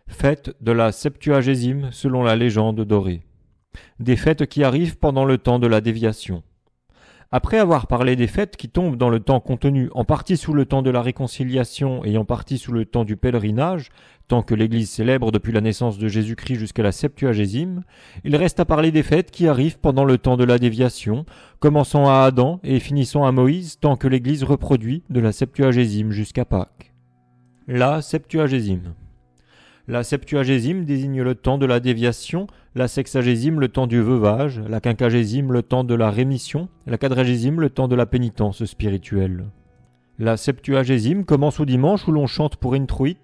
Fête de la Septuagésime selon la légende dorée. Des fêtes qui arrivent pendant le temps de la déviation. Après avoir parlé des fêtes qui tombent dans le temps contenu en partie sous le temps de la réconciliation et en partie sous le temps du pèlerinage, tant que l'Église célèbre depuis la naissance de Jésus-Christ jusqu'à la Septuagésime, il reste à parler des fêtes qui arrivent pendant le temps de la déviation, commençant à Adam et finissant à Moïse, tant que l'Église reproduit de la Septuagésime jusqu'à Pâques. La Septuagésime. La Septuagésime désigne le temps de la déviation, la Sexagésime le temps du veuvage, la Quinquagésime le temps de la rémission, la Quadragésime le temps de la pénitence spirituelle. La Septuagésime commence au dimanche où l'on chante pour Intruit,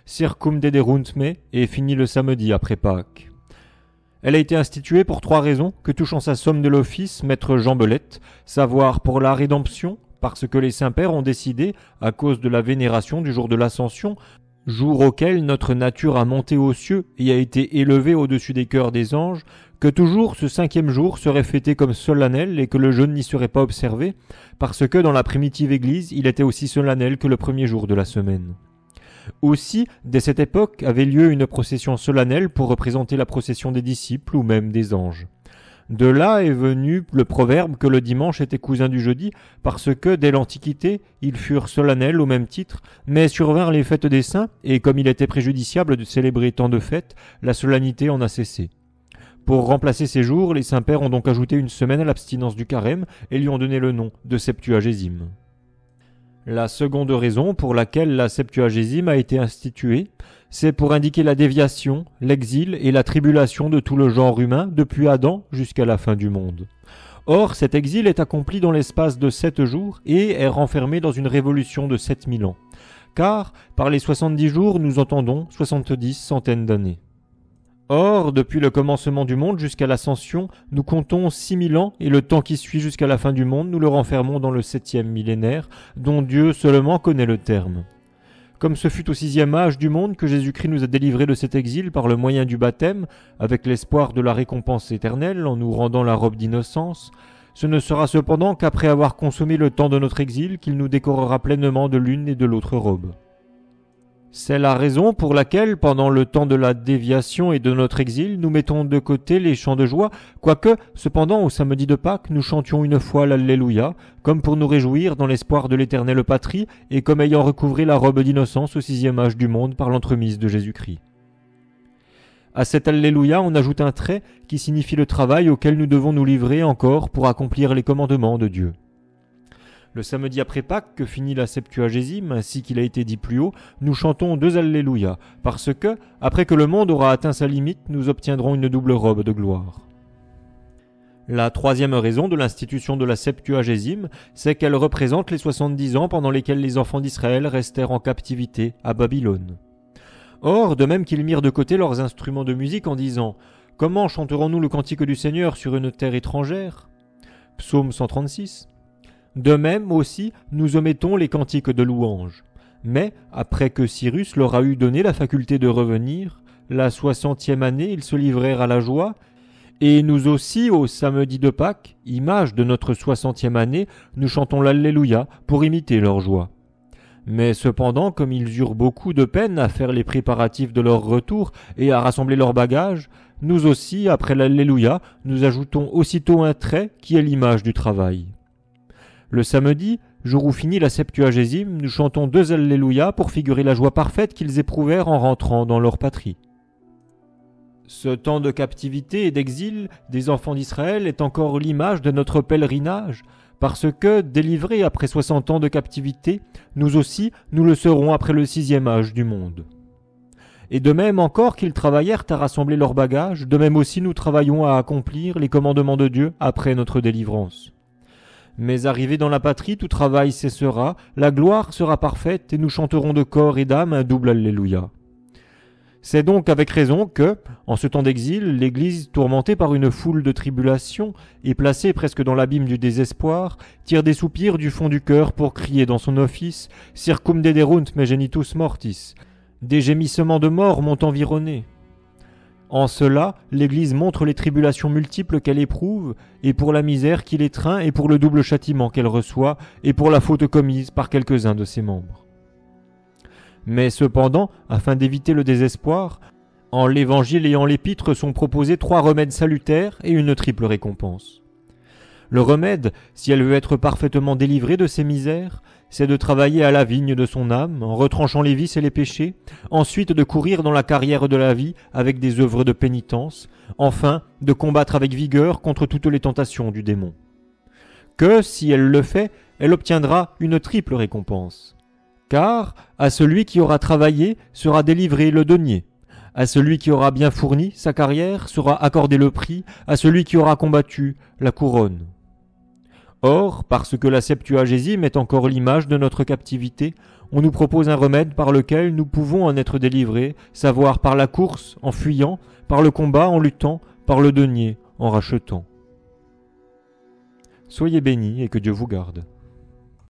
Circum dederunt me et finit le samedi après Pâques. Elle a été instituée pour 3 raisons que touche en sa somme de l'office maître Jean Belette, savoir pour la rédemption, parce que les saints-pères ont décidé, à cause de la vénération du jour de l'Ascension, jour auquel notre nature a monté aux cieux et a été élevée au-dessus des cœurs des anges, que toujours ce 5e jour serait fêté comme solennel et que le jeûne n'y serait pas observé, parce que dans la primitive Église, il était aussi solennel que le premier jour de la semaine. Aussi, dès cette époque, avait lieu une procession solennelle pour représenter la procession des disciples ou même des anges. De là est venu le proverbe que le dimanche était cousin du jeudi, parce que, dès l'Antiquité, ils furent solennels au même titre, mais survinrent les fêtes des saints, et comme il était préjudiciable de célébrer tant de fêtes, la solennité en a cessé. Pour remplacer ces jours, les saints-pères ont donc ajouté une semaine à l'abstinence du carême, et lui ont donné le nom de Septuagésime. La seconde raison pour laquelle la Septuagésime a été instituée, c'est pour indiquer la déviation, l'exil et la tribulation de tout le genre humain depuis Adam jusqu'à la fin du monde. Or, cet exil est accompli dans l'espace de 7 jours et est renfermé dans une révolution de 7000 ans. Car, par les 70 jours, nous entendons 70 centaines d'années. Or, depuis le commencement du monde jusqu'à l'ascension, nous comptons 6000 ans et le temps qui suit jusqu'à la fin du monde, nous le renfermons dans le 7e millénaire, dont Dieu seulement connaît le terme. Comme ce fut au 6e âge du monde que Jésus-Christ nous a délivrés de cet exil par le moyen du baptême, avec l'espoir de la récompense éternelle en nous rendant la robe d'innocence, ce ne sera cependant qu'après avoir consommé le temps de notre exil qu'il nous décorera pleinement de l'une et de l'autre robe. C'est la raison pour laquelle, pendant le temps de la déviation et de notre exil, nous mettons de côté les chants de joie, quoique, cependant, au samedi de Pâques, nous chantions une fois l'Alléluia, comme pour nous réjouir dans l'espoir de l'éternelle patrie, et comme ayant recouvré la robe d'innocence au 6e âge du monde par l'entremise de Jésus-Christ. À cet Alléluia, on ajoute un trait qui signifie le travail auquel nous devons nous livrer encore pour accomplir les commandements de Dieu. Le samedi après Pâques, que finit la Septuagésime, ainsi qu'il a été dit plus haut, nous chantons 2 Alléluia, parce que, après que le monde aura atteint sa limite, nous obtiendrons une double robe de gloire. La 3e raison de l'institution de la Septuagésime, c'est qu'elle représente les 70 ans pendant lesquels les enfants d'Israël restèrent en captivité à Babylone. Or, de même qu'ils mirent de côté leurs instruments de musique en disant « Comment chanterons-nous le cantique du Seigneur sur une terre étrangère » Psaume 136. De même aussi, nous omettons les cantiques de louange. Mais, après que Cyrus leur a eu donné la faculté de revenir, la 60e année, ils se livrèrent à la joie, et nous aussi, au samedi de Pâques, image de notre 60e année, nous chantons l'Alléluia pour imiter leur joie. Mais cependant, comme ils eurent beaucoup de peine à faire les préparatifs de leur retour et à rassembler leurs bagages, nous aussi, après l'Alléluia, nous ajoutons aussitôt un trait qui est l'image du travail. Le samedi, jour où finit la Septuagésime, nous chantons 2 Alléluia pour figurer la joie parfaite qu'ils éprouvèrent en rentrant dans leur patrie. Ce temps de captivité et d'exil des enfants d'Israël est encore l'image de notre pèlerinage, parce que, délivrés après 60 ans de captivité, nous aussi, nous le serons après le 6e âge du monde. Et de même encore qu'ils travaillèrent à rassembler leurs bagages, de même aussi nous travaillons à accomplir les commandements de Dieu après notre délivrance. Mais arrivé dans la patrie, tout travail cessera, la gloire sera parfaite et nous chanterons de corps et d'âme un double Alléluia. C'est donc avec raison que, en ce temps d'exil, l'Église, tourmentée par une foule de tribulations et placée presque dans l'abîme du désespoir, tire des soupirs du fond du cœur pour crier dans son office « Circum dederunt me genitus mortis » Des gémissements de mort m'ont environné. En cela, l'Église montre les tribulations multiples qu'elle éprouve, et pour la misère qui l'étreint, et pour le double châtiment qu'elle reçoit, et pour la faute commise par quelques-uns de ses membres. Mais cependant, afin d'éviter le désespoir, en l'Évangile et en l'Épître sont proposés 3 remèdes salutaires et une triple récompense. Le remède, si elle veut être parfaitement délivrée de ses misères, c'est de travailler à la vigne de son âme, en retranchant les vices et les péchés, ensuite de courir dans la carrière de la vie avec des œuvres de pénitence, enfin de combattre avec vigueur contre toutes les tentations du démon. Que, si elle le fait, elle obtiendra une triple récompense. Car, à celui qui aura travaillé sera délivré le denier. À celui qui aura bien fourni sa carrière sera accordé le prix, à celui qui aura combattu la couronne. Or, parce que la Septuagésime est encore l'image de notre captivité, on nous propose un remède par lequel nous pouvons en être délivrés, savoir par la course, en fuyant, par le combat, en luttant, par le denier, en rachetant. Soyez bénis et que Dieu vous garde.